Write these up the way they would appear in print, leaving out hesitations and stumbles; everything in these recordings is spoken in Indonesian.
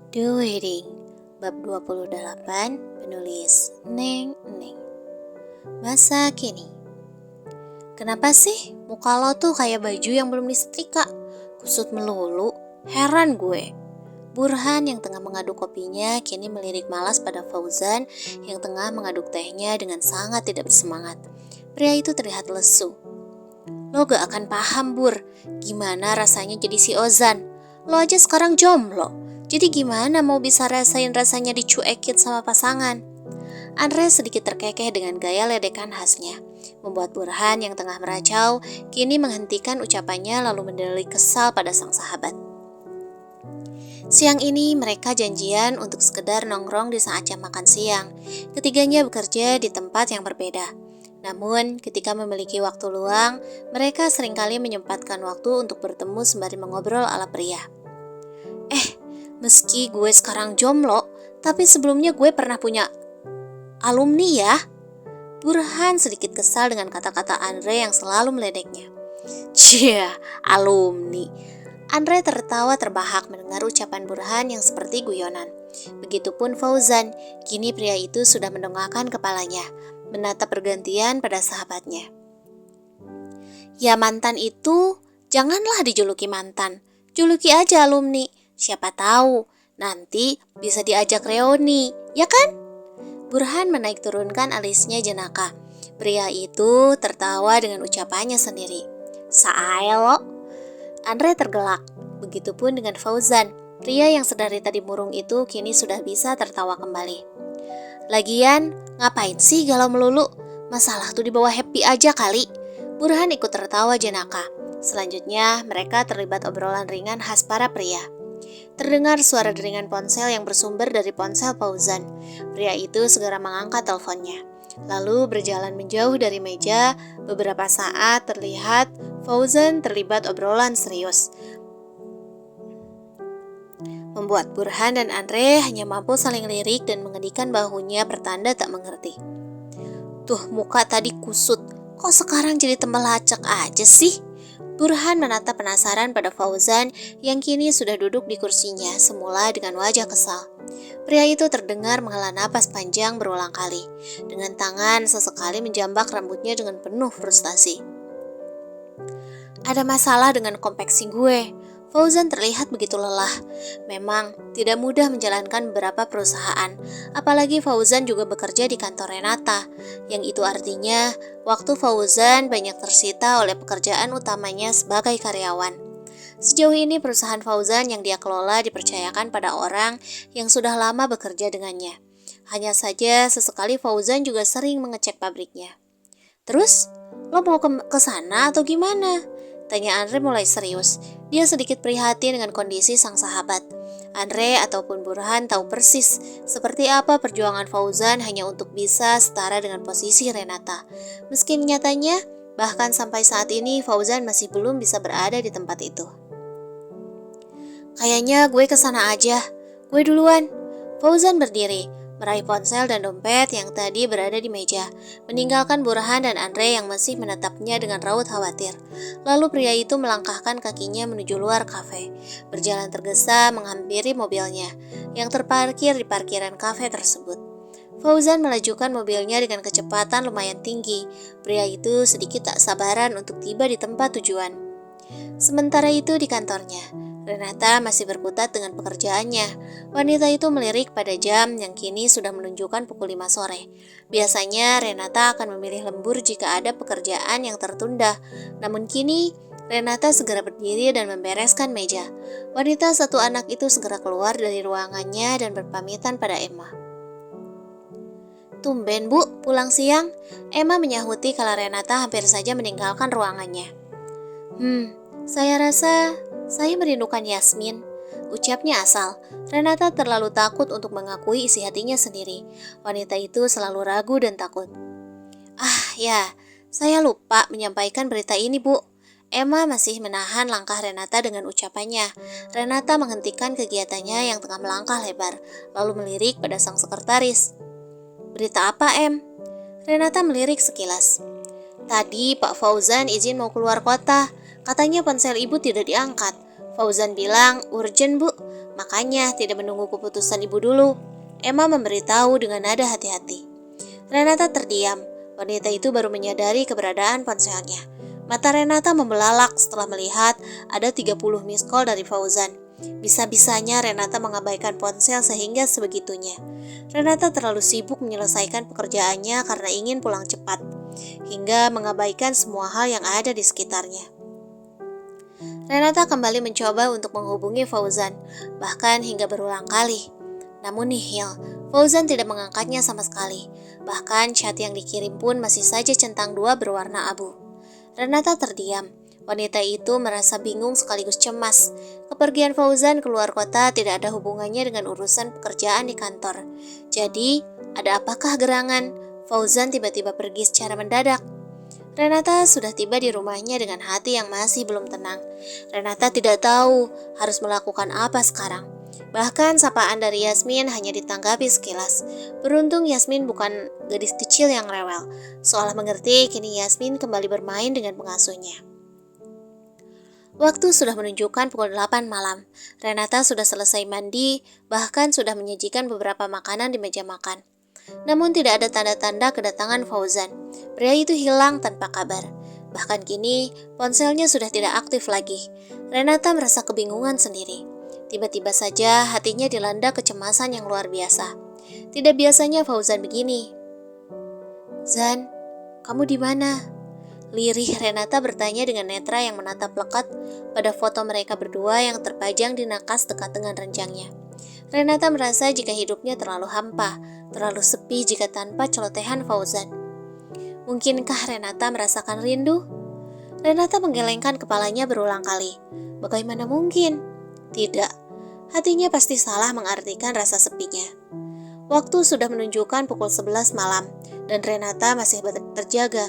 The Wedding, bab 28, penulis Neng Neng. Masa kini. Kenapa sih muka lo tuh kayak baju yang belum disetrika? Kusut melulu, heran gue. Burhan yang tengah mengaduk kopinya kini melirik malas pada Fauzan yang tengah mengaduk tehnya dengan sangat tidak bersemangat. Pria itu terlihat lesu. Lo gak akan paham, Bur, gimana rasanya jadi si Ozan. Lo aja sekarang jomblo, jadi gimana mau bisa rasain rasanya dicuekin sama pasangan? Andre sedikit terkekeh dengan gaya ledekan khasnya, membuat Burhan yang tengah meracau kini menghentikan ucapannya lalu mendelik kesal pada sang sahabat. Siang ini mereka janjian untuk sekedar nongkrong di saat jam makan siang. Ketiganya bekerja di tempat yang berbeda. Namun, ketika memiliki waktu luang, mereka seringkali menyempatkan waktu untuk bertemu sembari mengobrol ala pria. Meski gue sekarang jomblo, tapi sebelumnya gue pernah punya alumni ya. Burhan sedikit kesal dengan kata-kata Andre yang selalu meledeknya. Cia, alumni. Andre tertawa terbahak mendengar ucapan Burhan yang seperti guyonan. Begitupun Fauzan, kini pria itu sudah mendongakkan kepalanya, menatap pergantian pada sahabatnya. Ya mantan itu, janganlah dijuluki mantan. Juluki aja alumni. Siapa tahu, nanti bisa diajak reuni, ya kan? Burhan menaik turunkan alisnya jenaka. Pria itu tertawa dengan ucapannya sendiri. Sae lo. Andre tergelak. Begitupun dengan Fauzan. Pria yang sedari tadi murung itu kini sudah bisa tertawa kembali. Lagian, ngapain sih galau melulu? Masalah tuh dibawa happy aja kali. Burhan ikut tertawa jenaka. Selanjutnya, mereka terlibat obrolan ringan khas para pria. Terdengar suara deringan ponsel yang bersumber dari ponsel Fauzan. Pria itu segera mengangkat teleponnya. Lalu berjalan menjauh dari meja. Beberapa saat terlihat Fauzan terlibat obrolan serius. Membuat Burhan dan Andre hanya mampu saling lirik dan mengenikkan bahunya pertanda tak mengerti. Tuh muka tadi kusut, kok sekarang jadi tembel lacak aja sih? Burhan menatap penasaran pada Fauzan yang kini sudah duduk di kursinya semula dengan wajah kesal. Pria itu terdengar menghela napas panjang berulang kali. Dengan tangan sesekali menjambak rambutnya dengan penuh frustasi. Ada masalah dengan kompleksi gue. Fauzan terlihat begitu lelah. Memang tidak mudah menjalankan beberapa perusahaan. Apalagi Fauzan juga bekerja di kantor Renata. Yang itu artinya waktu Fauzan banyak tersita oleh pekerjaan utamanya sebagai karyawan. Sejauh ini perusahaan Fauzan yang dia kelola dipercayakan pada orang yang sudah lama bekerja dengannya. Hanya saja sesekali Fauzan juga sering mengecek pabriknya. Terus, lo mau ke sana atau gimana? Tanya Andre mulai serius. Dia sedikit prihatin dengan kondisi sang sahabat. Andre ataupun Burhan tahu persis seperti apa perjuangan Fauzan hanya untuk bisa setara dengan posisi Renata. Meski nyatanya, bahkan sampai saat ini Fauzan masih belum bisa berada di tempat itu. Kayaknya gue kesana aja. Gue duluan. Fauzan berdiri, meraih ponsel dan dompet yang tadi berada di meja, meninggalkan Burhan dan Andre yang masih menatapnya dengan raut khawatir. Lalu pria itu melangkahkan kakinya menuju luar kafe, berjalan tergesa menghampiri mobilnya, yang terparkir di parkiran kafe tersebut. Fauzan melajukan mobilnya dengan kecepatan lumayan tinggi. Pria itu sedikit tak sabaran untuk tiba di tempat tujuan. Sementara itu di kantornya, Renata masih berkutat dengan pekerjaannya. Wanita itu melirik pada jam yang kini sudah menunjukkan pukul 5 sore. Biasanya Renata akan memilih lembur jika ada pekerjaan yang tertunda. Namun kini Renata segera berdiri dan membereskan meja. Wanita satu anak itu segera keluar dari ruangannya dan berpamitan pada Emma. Tumben bu, pulang siang. Emma menyahuti kala Renata hampir saja meninggalkan ruangannya. Saya rasa saya merindukan Yasmin, ucapnya asal. Renata terlalu takut untuk mengakui isi hatinya sendiri. Wanita itu selalu ragu dan takut. Ya, saya lupa menyampaikan berita ini, Bu. Emma masih menahan langkah Renata dengan ucapannya. Renata menghentikan kegiatannya yang tengah melangkah lebar, lalu melirik pada sang sekretaris. Berita apa, Em? Renata melirik sekilas. Tadi Pak Fauzan izin mau keluar kota. Katanya ponsel ibu tidak diangkat. Fauzan bilang, urgent bu, makanya tidak menunggu keputusan ibu dulu. Emma memberitahu dengan nada hati-hati. Renata terdiam. Wanita itu baru menyadari keberadaan ponselnya. Mata Renata membelalak setelah melihat ada 30 miss call dari Fauzan. Bisa-bisanya Renata mengabaikan ponsel sehingga sebegitunya. Renata terlalu sibuk menyelesaikan pekerjaannya karena ingin pulang cepat, hingga mengabaikan semua hal yang ada di sekitarnya. Renata kembali mencoba untuk menghubungi Fauzan, bahkan hingga berulang kali. Namun nihil, Fauzan tidak mengangkatnya sama sekali. Bahkan chat yang dikirim pun masih saja centang dua berwarna abu. Renata terdiam. Wanita itu merasa bingung sekaligus cemas. Kepergian Fauzan keluar kota tidak ada hubungannya dengan urusan pekerjaan di kantor. Jadi, ada apakah gerangan? Fauzan tiba-tiba pergi secara mendadak. Renata sudah tiba di rumahnya dengan hati yang masih belum tenang. Renata tidak tahu harus melakukan apa sekarang. Bahkan sapaan dari Yasmin hanya ditanggapi sekilas. Beruntung Yasmin bukan gadis kecil yang rewel. Seolah mengerti, kini Yasmin kembali bermain dengan pengasuhnya. Waktu sudah menunjukkan pukul 8 malam. Renata sudah selesai mandi, bahkan sudah menyajikan beberapa makanan di meja makan. Namun tidak ada tanda-tanda kedatangan Fauzan. Pria itu hilang tanpa kabar. Bahkan kini ponselnya sudah tidak aktif lagi. Renata merasa kebingungan sendiri. Tiba-tiba saja hatinya dilanda kecemasan yang luar biasa. Tidak biasanya Fauzan begini. "Zan, kamu di mana?" Lirih Renata bertanya dengan netra yang menatap lekat pada foto mereka berdua yang terpajang di nakas dekat dengan renjangnya. Renata merasa jika hidupnya terlalu hampa, terlalu sepi jika tanpa celotehan Fauzan. Mungkinkah Renata merasakan rindu? Renata menggelengkan kepalanya berulang kali. Bagaimana mungkin? Tidak, hatinya pasti salah mengartikan rasa sepinya. Waktu sudah menunjukkan pukul 11 malam dan Renata masih terjaga.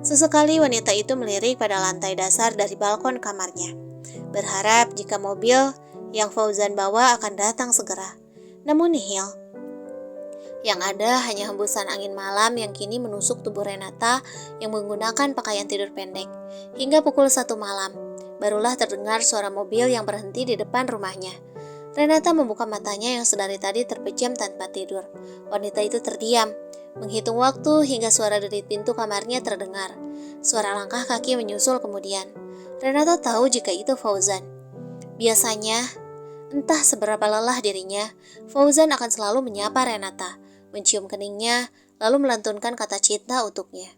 Sesekali wanita itu melirik pada lantai dasar dari balkon kamarnya, berharap jika mobil yang Fauzan bawa akan datang segera. Namun nihil. Yang ada hanya hembusan angin malam yang kini menusuk tubuh Renata yang menggunakan pakaian tidur pendek. Hingga pukul 1 malam, barulah terdengar suara mobil yang berhenti di depan rumahnya. Renata membuka matanya yang sedari tadi terpejam tanpa tidur. Wanita itu terdiam, menghitung waktu hingga suara derit pintu kamarnya terdengar. Suara langkah kaki menyusul kemudian. Renata tahu jika itu Fauzan. Biasanya, entah seberapa lelah dirinya, Fauzan akan selalu menyapa Renata, mencium keningnya, lalu melantunkan kata cinta untuknya.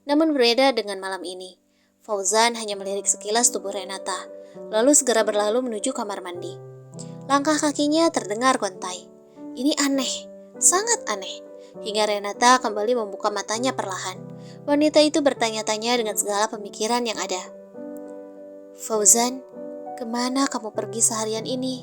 Namun berbeda dengan malam ini. Fauzan hanya melirik sekilas tubuh Renata, lalu segera berlalu menuju kamar mandi. Langkah kakinya terdengar gontai. Ini aneh, sangat aneh. Hingga Renata kembali membuka matanya perlahan. Wanita itu bertanya-tanya dengan segala pemikiran yang ada. "Fauzan, kemana kamu pergi seharian ini?"